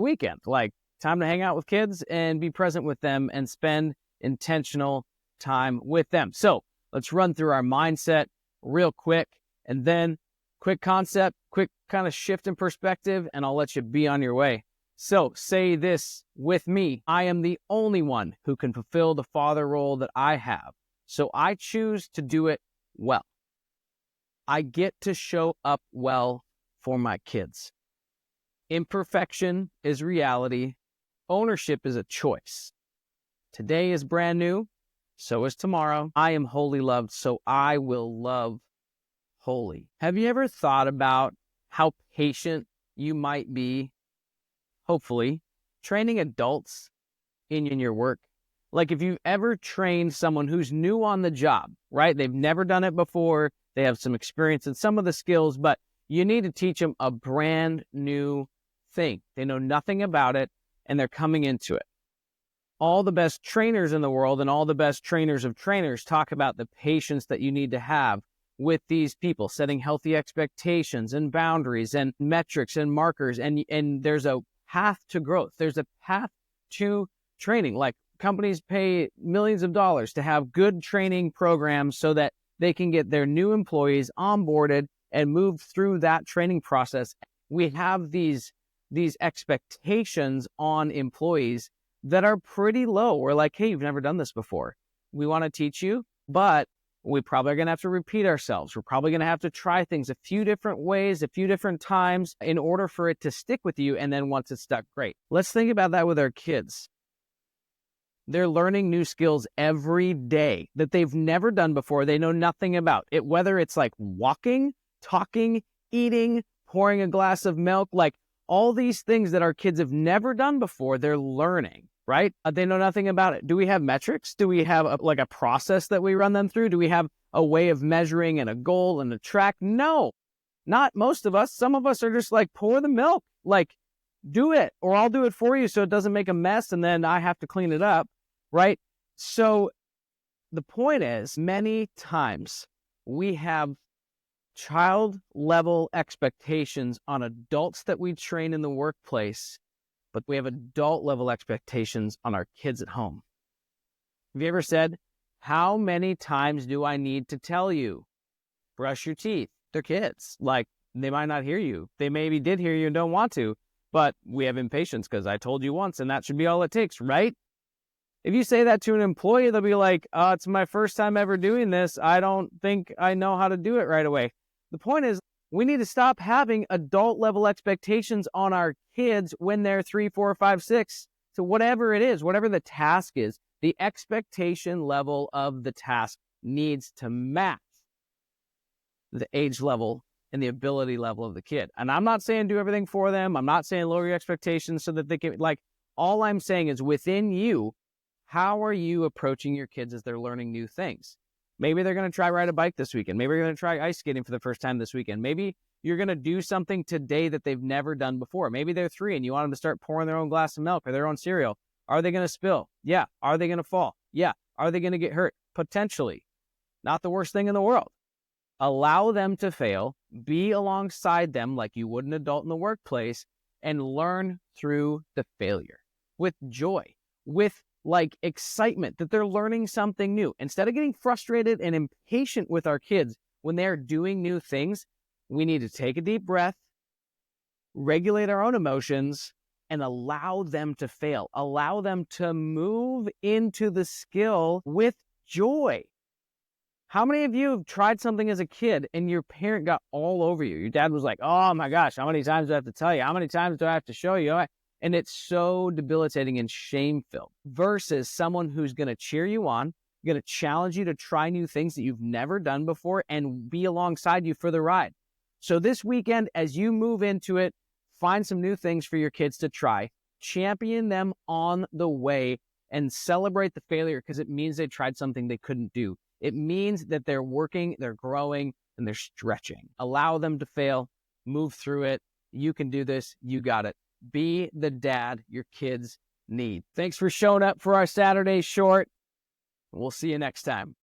weekend. Like, time to hang out with kids and be present with them and spend intentional time with them. So let's run through our mindset real quick, and then quick concept, quick kind of shift in perspective, and I'll let you be on your way. So say this with me: I am the only one who can fulfill the father role that I have. So I choose to do it well. I get to show up well for my kids. Imperfection is reality. Ownership is a choice. Today is brand new, so is tomorrow. I am wholly loved, so I will love wholly. Have you ever thought about how patient you might be, hopefully, training adults in your work? Like, if you've ever trained someone who's new on the job, right? They've never done it before. They have some experience in some of the skills, but you need to teach them a brand new thing. They know nothing about it, and they're coming into it. All the best trainers in the world and all the best trainers of trainers talk about the patience that you need to have with these people, setting healthy expectations and boundaries and metrics and markers. And there's a path to growth. There's a path to training. Like, companies pay millions of dollars to have good training programs so that they can get their new employees onboarded and move through that training process. We have these expectations on employees that are pretty low. We're like, hey, you've never done this before. We want to teach you, but we probably are going to have to repeat ourselves. We're probably going to have to try things a few different ways, a few different times in order for it to stick with you. And then once it's stuck, great. Let's think about that with our kids. They're learning new skills every day that they've never done before. They know nothing about it, whether it's like walking, talking, eating, pouring a glass of milk, like all these things that our kids have never done before, they're learning, right? They know nothing about it. Do we have metrics? Do we have a process that we run them through? Do we have a way of measuring and a goal and a track? No, not most of us. Some of us are just like, pour the milk, like, do it, or I'll do it for you so it doesn't make a mess and then I have to clean it up, right? So the point is, many times we have child level expectations on adults that we train in the workplace, but we have adult level expectations on our kids at home. Have you ever said, how many times do I need to tell you? Brush your teeth. They're kids. Like, they might not hear you. They maybe did hear you and don't want to, but we have impatience because I told you once and that should be all it takes, right? If you say that to an employee, they'll be like, it's my first time ever doing this. I don't think I know how to do it right away. The point is, we need to stop having adult level expectations on our kids when they're 3, 4, 5, 6. So whatever it is, whatever the task is, the expectation level of the task needs to match the age level and the ability level of the kid. And I'm not saying do everything for them. I'm not saying lower your expectations so that they can, like, all I'm saying is within you, how are you approaching your kids as they're learning new things? Maybe they're going to try ride a bike this weekend. Maybe they're going to try ice skating for the first time this weekend. Maybe you're going to do something today that they've never done before. Maybe they're 3 and you want them to start pouring their own glass of milk or their own cereal. Are they going to spill? Yeah. Are they going to fall? Yeah. Are they going to get hurt? Potentially. Not the worst thing in the world. Allow them to fail. Be alongside them like you would an adult in the workplace and learn through the failure with joy, with like excitement that they're learning something new. Instead of getting frustrated and impatient with our kids when they're doing new things, we need to take a deep breath, regulate our own emotions, and allow them to fail. Allow them to move into the skill with joy. How many of you have tried something as a kid and your parent got all over you? Your dad was like, oh my gosh, how many times do I have to tell you? How many times do I have to show you? And it's so debilitating and shame-filled versus someone who's going to cheer you on, going to challenge you to try new things that you've never done before and be alongside you for the ride. So this weekend, as you move into it, find some new things for your kids to try, champion them on the way, and celebrate the failure because it means they tried something they couldn't do. It means that they're working, they're growing, and they're stretching. Allow them to fail, move through it. You can do this. You got it. Be the dad your kids need. Thanks for showing up for our Saturday short. We'll see you next time.